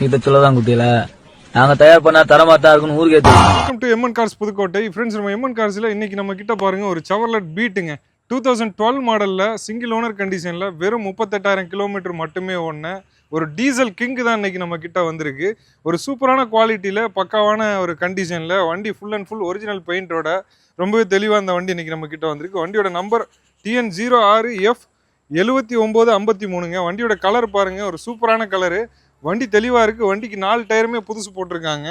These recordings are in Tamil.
இதை சொல்லதான் குட்டியில நாங்க தயார் பண்ணா தரமா தான் இருக்குன்னு ஊருக்கே தெரியும். Welcome to MN cars Pudukkottai. Friends, நம்ம எம்என் கார்ஸ்ல இன்னைக்கு நம்ம கிட்ட பாருங்க ஒரு செவர்லெட் பீட்டுங்க. 2012 மாடல்ல சிங்கிள் ஓனர் கண்டிஷன்ல வெறும் 38,000 கிலோமீட்டர் மட்டுமே ஓடின ஒரு டீசல் கிங்கு தான் இன்னைக்கு நம்ம கிட்ட வந்திருக்கு. ஒரு சூப்பரான குவாலிட்டியில பக்காவான ஒரு கண்டிஷன்ல வண்டி ஃபுல் அண்ட் ஃபுல் ஒரிஜினல் பெயிண்டோட ரொம்பவே தெளிவாக இந்த வண்டி இன்னைக்கு நம்ம கிட்ட வந்திருக்கு. வண்டியோட நம்பர் TN06F 7953ங்க. வண்டியோட கலர் பாருங்க, ஒரு சூப்பரான கலரு. வண்டி தெளிவாக இருக்குது. வண்டிக்கு 4 டயருமே புதுசு போட்டிருக்காங்க.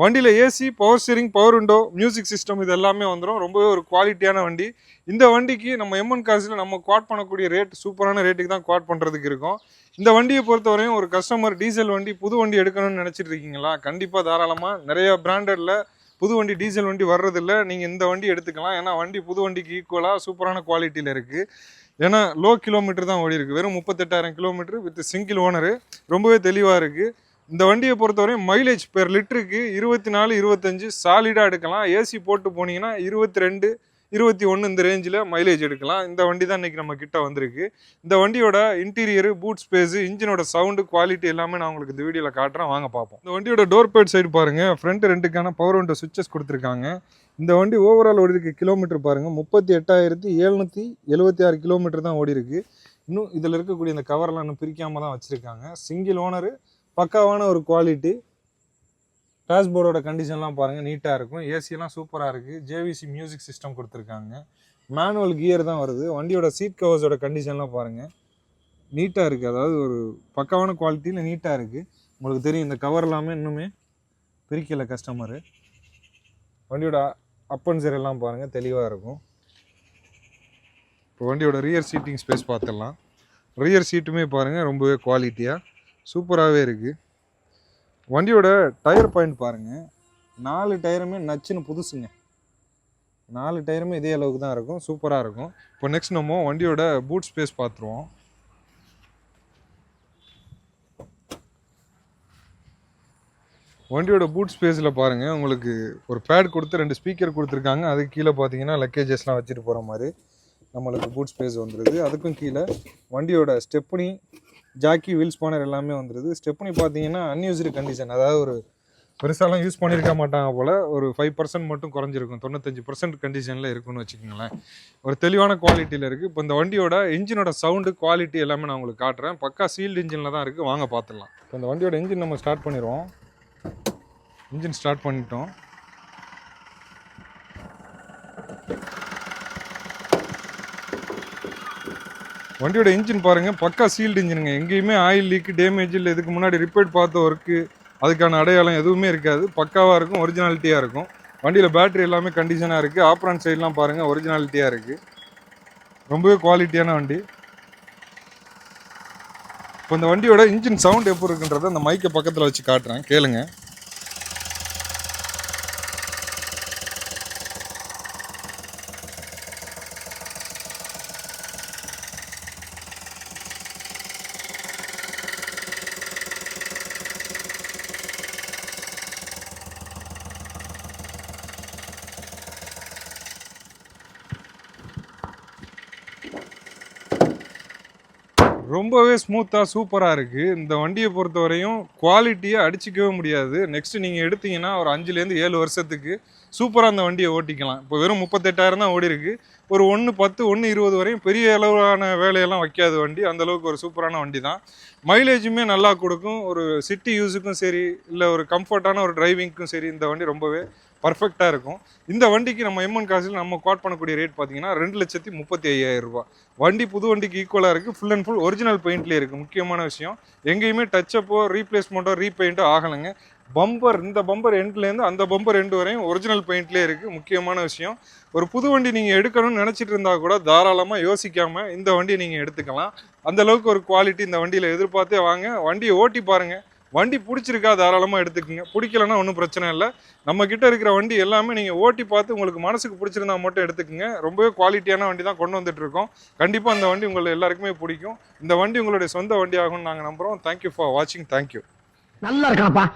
வண்டியில் AC, power steering, power window, music system இது எல்லாமே வந்துடும். ரொம்பவே ஒரு குவாலிட்டியான வண்டி. இந்த வண்டிக்கு நம்ம எம்என் கார்ஸில் நம்ம குவாட் பண்ணக்கூடிய ரேட் சூப்பரான ரேட்டுக்கு தான் குவாட் பண்ணுறதுக்கு இருக்கும். இந்த வண்டியை பொறுத்தவரையும் ஒரு கஸ்டமர் டீசல் வண்டி புது வண்டி எடுக்கணும்னு நினச்சிட்டு இருக்கீங்களா? கண்டிப்பாக தாராளமாக நிறைய பிராண்டடில் புது வண்டி டீசல் வண்டி வர்றதில்ல. நீங்கள் இந்த வண்டி எடுத்துக்கலாம். ஏன்னா வண்டி புது வண்டிக்கு ஈக்குவலாக சூப்பரான குவாலிட்டியில் இருக்குது. ஏன்னா லோ கிலோமீட்டர் தான் ஓடி இருக்குது. வெறும் 38,000 கிலோமீட்டர் வித் சிங்கிள் ஓனரு. ரொம்பவே தெளிவாக இருக்குது. இந்த வண்டியை பொறுத்தவரையும் மைலேஜ் பெர் லிட்டருக்கு 24, 25 சாலிடாக எடுக்கலாம். ஏசி போட்டு போனீங்கன்னா 22, 21 இந்த ரேஞ்சில் மைலேஜ் எடுக்கலாம். இந்த வண்டி தான் இன்றைக்கி நம்ம கிட்ட வந்திருக்கு. இந்த வண்டியோட இன்டீரியரு, பூட் ஸ்பேஸு, இன்ஜினோட சவுண்டு குவாலிட்டி எல்லாமே நான் உங்களுக்கு இந்த வீடியோவில் காட்டுறேன், வாங்க பார்ப்போம். இந்த வண்டியோட டோர் பேட் சைடு பாருங்கள். ஃப்ரண்ட் ரெண்டுக்கான பவர் விண்டோ சுவிச்சஸ் கொடுத்துருக்காங்க. இந்த வண்டி ஓவரால் ஓடி இருக்கு கிலோமீட்டர் பாருங்கள், 38,776 கிலோமீட்டர் தான் ஓடி இருக்கு. இன்னும் இதில் இருக்கக்கூடிய இந்த கவரெல்லாம் இன்னும் பிரிக்காமல் தான் வச்சுருக்காங்க. சிங்கிள் ஓனரு, பக்காவான ஒரு குவாலிட்டி. டேஷ்போர்டோட கண்டிஷன்லாம் பாருங்கள், நீட்டாக இருக்கும். ஏசியெல்லாம் சூப்பராக இருக்குது. JVC மியூசிக் சிஸ்டம் கொடுத்துருக்காங்க. மேனுவல் கியர் தான் வருது. வண்டியோட சீட் கவர்ஸோட கண்டிஷன்லாம் பாருங்கள், நீட்டாக இருக்குது. அதாவது ஒரு பக்காவான குவாலிட்டியில் நீட்டாக இருக்குது. உங்களுக்கு தெரியும், இந்த கவர் எல்லாமே இன்னுமே பிரிக்கலை கஸ்டமரு. வண்டியோட அப் அண்ட் சைட் எல்லாம் பாருங்கள், தெளிவாக இருக்கும். இப்போ வண்டியோட ரியர் சீட்டிங் ஸ்பேஸ் பார்த்துடலாம். ரியர் சீட்டுமே பாருங்கள், ரொம்பவே குவாலிட்டியாக சூப்பராகவே இருக்குது. வண்டியோட டயர் பாயிண்ட் பாருங்கள், 4 டயருமே நச்சுன்னு புதுசுங்க. 4 டயருமே இதே அளவுக்கு தான் இருக்கும், சூப்பராக இருக்கும். இப்போ நெக்ஸ்ட் நம்ம வண்டியோட பூட் ஸ்பேஸ் பார்த்துருவோம். வண்டியோட பூட் ஸ்பேஸில் பாருங்கள், உங்களுக்கு ஒரு பேட் கொடுத்து 2 ஸ்பீக்கர் கொடுத்துருக்காங்க. அதுக்கு கீழே பார்த்தீங்கன்னா லக்கேஜஸ்லாம் வச்சுட்டு போகிற மாதிரி நம்மளுக்கு பூட் ஸ்பேஸ் வந்துடுது. அதுக்கும் கீழே வண்டியோட ஸ்டெப்னி, ஜாக்கி, வீல் ஸ்பானர் எல்லாமே வந்துடுது. ஸ்டெப்னி பார்த்தீங்கன்னா அன்யூஸ்டு கண்டிஷன், அதாவது ஒரு பெருசாலாம் யூஸ் பண்ணியிருக்க மாட்டாங்க போல். ஒரு 5% மட்டும் குறைஞ்சிருக்கும். 95% கண்டிஷனில் இருக்குன்னு வச்சுக்கோங்களேன். ஒரு தெளிவான குவாலிட்டியில் இருக்குது. இப்போ இந்த வண்டியோட இன்ஜினோட சவுண்டு குவாலிட்டி எல்லாமே நான் உங்களுக்கு காட்டுறேன். பக்கா சீல்டு இன்ஜினில் தான் இருக்குது, வாங்க பார்த்துடலாம். இப்போ இந்த வண்டியோட இன்ஜின் நம்ம ஸ்டார்ட் பண்ணிடுவோம். இன்ஜின் ஸ்டார்ட் பண்ணிட்டோம். வண்டியோட இன்ஜின் பாருங்கள், பக்கா சீல்டு இன்ஜினுங்க. எங்கேயுமே ஆயில் லீக்கு, டேமேஜ் இல்லை. இதுக்கு முன்னாடி ரிப்பேர் பார்த்த ஒர்க்கு அதுக்கான அடையாளம் எதுவுமே இருக்காது. பக்காவாக இருக்கும், ஒரிஜினாலிட்டியாக இருக்கும். வண்டியில் பேட்டரி எல்லாமே கண்டிஷனாக இருக்குது. ஆப்ரான் சைட்லாம் பாருங்கள், ஒரிஜினாலிட்டியாக இருக்குது. ரொம்பவே குவாலிட்டியான வண்டி. இப்போ இந்த வண்டியோட இன்ஜின் சவுண்ட் எப்போ இருக்குன்றதை அந்த மைக்கை பக்கத்தில் வச்சு காட்டுறேன், கேளுங்க. ரொம்பவே ஸ்மூத்தாக சூப்பராக இருக்குது. இந்த வண்டியை பொறுத்தவரையும் குவாலிட்டியை அடிச்சிக்கவே முடியாது. நெக்ஸ்ட்டு நீங்கள் எடுத்தீங்கன்னா ஒரு 5லேருந்து 7 வருஷத்துக்கு சூப்பராக அந்த வண்டியை ஓட்டிக்கலாம். இப்போ வெறும் 38,000 தான் ஓடி இருக்குது. ஒரு 1.10, 1.20 வரையும் பெரிய அளவான வேலையெல்லாம் வைக்காது வண்டி. அந்தளவுக்கு ஒரு சூப்பரான வண்டி தான். மைலேஜுமே நல்லா கொடுக்கும். ஒரு சிட்டி யூஸுக்கும் சரி, இல்லை ஒரு கம்ஃபர்ட்டான ஒரு டிரைவிங்க்கும் சரி, இந்த வண்டி ரொம்பவே பர்ஃபெக்டாக இருக்கும். இந்த வண்டிக்கு நம்ம எம்என் காசில் நம்ம குவாட் பண்ணக்கூடிய ரேட் பார்த்தீங்கன்னா 2,35,000 ரூபா. வண்டி புது வண்டிக்கு ஈக்குவலாக இருக்குது. ஃபுல் அண்ட் ஃபுல் ஒரிஜினல் பெயிண்ட்லேயே இருக்குது. முக்கியமான விஷயம், எங்கேயுமே டச்சப்போ, ரீப்ளேஸ்மெண்ட்டோ, ரீபெயிண்ட்டோ ஆகலைங்க. பம்பர், இந்த பம்பர் எண்ட்லேருந்து அந்த பம்பர் எண்டு வரையும் ஒரிஜினல் பெயிண்ட்லேயே இருக்குது. முக்கியமான விஷயம், ஒரு புது வண்டி நீங்கள் எடுக்கணும்னு நினச்சிட்டு இருந்தால் கூட தாராளமாக யோசிக்காமல் இந்த வண்டியை நீங்கள் எடுத்துக்கலாம். அந்தளவுக்கு ஒரு குவாலிட்டி இந்த வண்டியில் எதிர்பார்த்தே வாங்க. வண்டியை ஓட்டி பாருங்கள். வண்டி பிடிச்சிருக்கா தாராளமாக எடுத்துக்கோங்க. பிடிக்கலன்னா ஒன்றும் பிரச்சனை இல்லை. நம்ம கிட்ட இருக்கிற வண்டி எல்லாமே நீங்கள் ஓட்டி பார்த்து உங்களுக்கு மனசுக்கு பிடிச்சிருந்தா மட்டும் எடுத்துக்கோங்க. ரொம்பவே குவாலிட்டியான வண்டி தான் கொண்டு வந்துட்டு இருக்கோம். கண்டிப்பாக அந்த வண்டி உங்களுக்கு எல்லாருக்குமே பிடிக்கும். இந்த வண்டி உங்களுடைய சொந்த வண்டி ஆகும்னு நாங்கள் நம்புகிறோம். தேங்க்யூ ஃபார் வாட்சிங். தேங்க்யூ. நல்லா இருக்காப்பா.